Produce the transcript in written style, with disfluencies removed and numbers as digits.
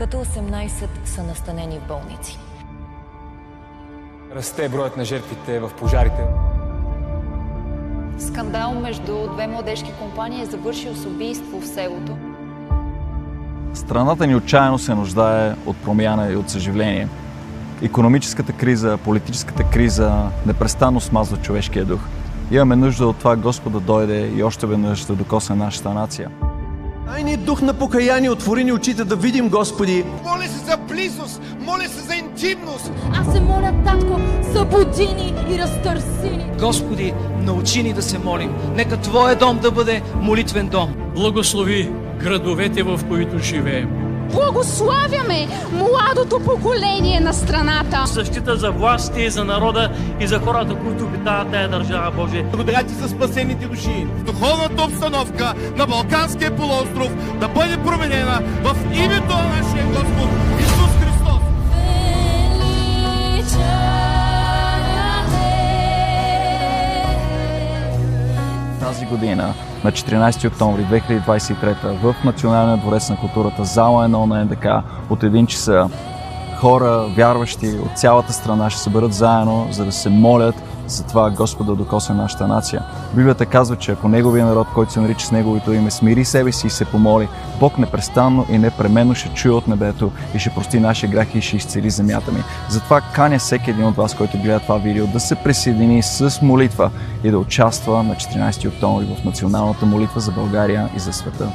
като 18 са настанени в болници. Расте броят на жертвите в пожарите. Скандал между две младежки компании е завършил с убийство в селото. Страната ни отчаяно се нуждае от промяна и от съживление. Икономическата криза, политическата криза непрестанно смазва човешкия дух. Имаме нужда от това Господ да дойде и още веднъж да докосне нашата нация. Дай ни дух на покаяние, отвори ни очите да видим, Господи. Моля се за близост, моля се за интимност. Аз се моля, Татко, събуди ни и разтърси ни. Господи, научи ни да се молим. Нека Твоя дом да бъде молитвен дом. Благослови градовете, в които живеем. Благославяме младото поколение на страната. Защита за властите и за народа и за хората, които обитават тая държава, Боже. Благодаря Ти за спасените души. Духовната обстановка на Балканския полуостров да бъде променена в името на нашия Господ Исус Христос. Тази година, на 14 октомври 2023 в Националния дворец на културата, зала 1 на НДК, от 1 часа, хора, вярващи от цялата страна ще се съберат заедно, за да се молят за това Господ да докосне нашата нация. Библията казва, че ако Неговия народ, който се нарича с Неговото име, смири себе си и се помоли, Бог непрестанно и непременно ще чуе от небето и ще прости нашия грях и ще изцели земята ми. Затова каня всеки един от вас, който гледа това видео, да се присъедини с молитва и да участва на 14 октомври в националната молитва за България и за света.